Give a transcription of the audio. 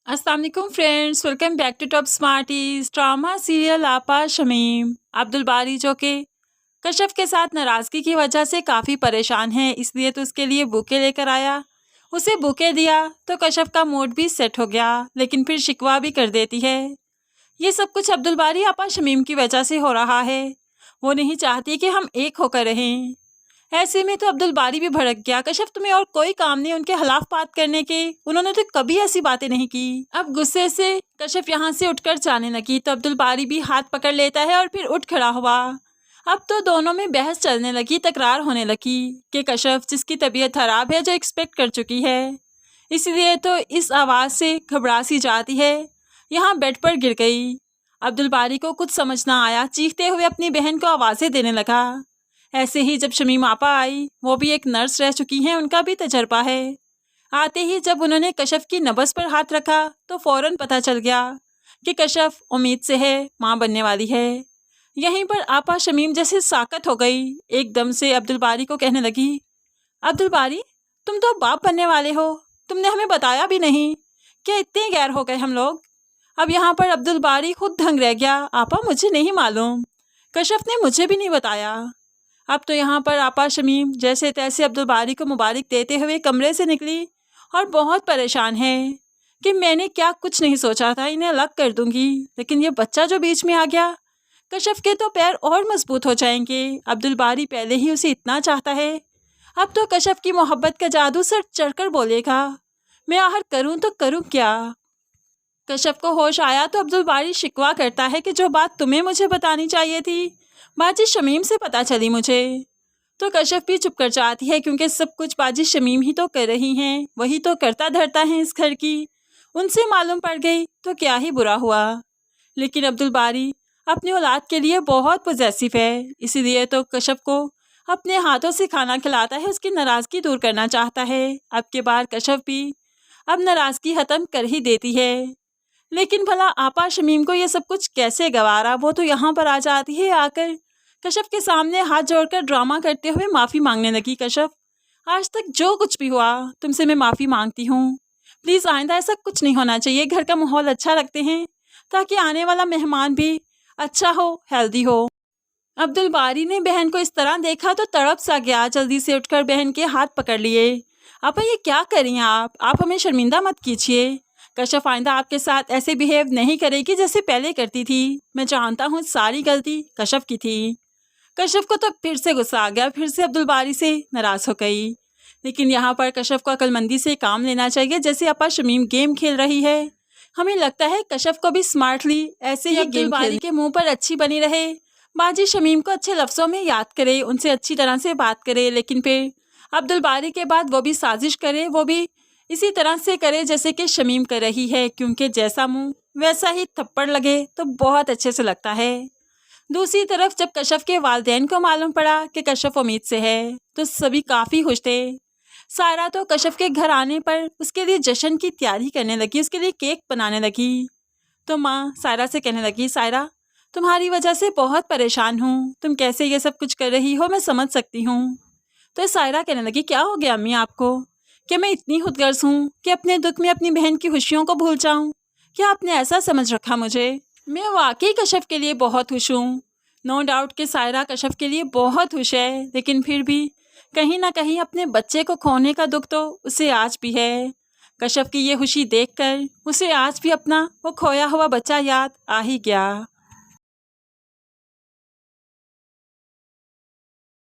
अस्सलाम वालेकुम friends, welcome back to top smarties. Drama serial Aapa Shamim Abdul बारी जो कि कशफ के साथ नाराज़गी की वजह से काफ़ी परेशान है, इसलिए तो उसके लिए बुके लेकर आया। उसे बुके दिया तो कशफ का मूड भी सेट हो गया, लेकिन फिर शिकवा भी कर देती है। ये सब कुछ अब्दुल बारी आपा शमीम की वजह से हो रहा है। वो नहीं चाहती कि हम एक होकर रहें। ऐसे में तो अब्दुल बारी भी भड़क गया। कशफ, तुम्हें और कोई काम नहीं उनके खिलाफ बात करने के? उन्होंने तो कभी ऐसी बातें नहीं की। अब गुस्से से कशफ यहाँ से उठकर जाने लगी तो अब्दुल बारी भी हाथ पकड़ लेता है और फिर उठ खड़ा हुआ। अब तो दोनों में बहस चलने लगी, तकरार होने लगी कि कशफ जिसकी तबीयत खराब है, जो एक्सपेक्ट कर चुकी है, इसलिए तो इस आवाज़ से घबरा सी जाती है, यहाँ बेड पर गिर गई। अब्दुल बारी को कुछ समझ ना आया, चीखते हुए अपनी बहन को आवाज़ें देने लगा। ऐसे ही जब शमीम आपा आई, वो भी एक नर्स रह चुकी हैं, उनका भी तजर्बा है। आते ही जब उन्होंने कशफ की नब्ज़ पर हाथ रखा तो फ़ौरन पता चल गया कि कशफ उम्मीद से है, माँ बनने वाली है। यहीं पर आपा शमीम जैसे साकत हो गई, एकदम से अब्दुल बारी को कहने लगी, अब्दुल बारी, तुम तो बाप बनने वाले हो, तुमने हमें बताया भी नहीं। क्या इतने गैर हो गए हम लोग? अब यहाँ पर अब्दुल बारी खुद दंग रह गया। आपा, मुझे नहीं मालूम, कशफ ने मुझे भी नहीं बताया। अब तो यहाँ पर आपा शमीम जैसे तैसे अब्दुल बारी को मुबारक देते हुए कमरे से निकली और बहुत परेशान है कि मैंने क्या कुछ नहीं सोचा था, इन्हें अलग कर दूंगी, लेकिन ये बच्चा जो बीच में आ गया, कशफ के तो पैर और मजबूत हो जाएंगे। अब्दुल बारी पहले ही उसे इतना चाहता है, अब तो कशफ की मोहब्बत का जादू सर चढ़कर बोलेगा। मैं आखिर करूँ तो करूँ क्या? कशफ को होश आया तो अब्दुल बारी शिकवा करता है कि जो बात तुम्हें मुझे बतानी चाहिए थी, बाजी शमीम से पता चली मुझे। तो कशफ भी चुप कर जाती है, क्योंकि सब कुछ बाजी शमीम ही तो कर रही हैं, वही तो करता धरता है इस घर की। उनसे मालूम पड़ गई तो क्या ही बुरा हुआ। लेकिन अब्दुल बारी अपनी औलाद के लिए बहुत पॉजेसिव है, इसीलिए तो कशफ को अपने हाथों से खाना खिलाता है, उसकी नाराज़गी दूर करना चाहता है। अब के बार कशफ भी अब नाराज़गी ख़त्म कर ही देती है। लेकिन भला आपा शमीम को ये सब कुछ कैसे गवारा? वो तो यहाँ पर आ जाती है, आकर कशफ के सामने हाथ जोड़कर ड्रामा करते हुए माफ़ी मांगने लगी। कशफ, आज तक जो कुछ भी हुआ, तुमसे मैं माफ़ी मांगती हूँ। प्लीज़ आइंदा ऐसा कुछ नहीं होना चाहिए। घर का माहौल अच्छा रखते हैं ताकि आने वाला मेहमान भी अच्छा हो, हेल्दी हो। अब्दुल बारी ने बहन को इस तरह देखा तो तड़प सा गया, जल्दी से उठकर बहन के हाथ पकड़ लिए। आपा, ये क्या कर रही हैं आप हमें शर्मिंदा मत कीजिए। कशफ आइंदा आपके साथ ऐसे बिहेव नहीं करेगी जैसे पहले करती थी। मैं जानता हूँ सारी गलती कशफ की थी। कशफ को तो फिर से गुस्सा आ गया, फिर से अब्दुल बारी से नाराज़ हो गई। लेकिन यहाँ पर कशफ को अक्लमंदी से काम लेना चाहिए। जैसे आपा शमीम गेम खेल रही है, हमें लगता है कशफ को भी स्मार्टली ऐसे ही अब्दुल बारी के मुंह पर अच्छी बनी रहे, बाजी शमीम को अच्छे लफ्ज़ों में याद करे, उनसे अच्छी तरह से बात करे, लेकिन फिर अब्दुल बारी के बाद वो भी साजिश करे, वो भी इसी तरह से करे जैसे कि शमीम कर रही है, क्योंकि जैसा मुंह वैसा ही थप्पड़ लगे तो बहुत अच्छे से लगता है। दूसरी तरफ जब कशफ के वालिदैन को मालूम पड़ा कि कशफ उम्मीद से है तो सभी काफ़ी खुश थे। सायरा तो कशफ के घर आने पर उसके लिए जश्न की तैयारी करने लगी, उसके लिए केक बनाने लगी। तो माँ सायरा से कहने लगी, सायरा, तुम्हारी वजह से बहुत परेशान हूँ, तुम कैसे ये सब कुछ कर रही हो मैं समझ सकती हूँ। तो सायरा कहने लगी, क्या हो गया अम्मी आपको? क्या मैं इतनी खुदगर्ज हूँ कि अपने दुख में अपनी बहन की खुशियों को भूल जाऊँ? क्या आपने ऐसा समझ रखा मुझे? मैं वाकई कशफ के लिए बहुत खुश हूँ। नो डाउट कि सायरा कशफ के लिए बहुत खुश है, लेकिन फिर भी कहीं ना कहीं अपने बच्चे को खोने का दुख तो उसे आज भी है। कशफ की ये खुशी देखकर उसे आज भी अपना वो खोया हुआ बच्चा याद आ ही गया।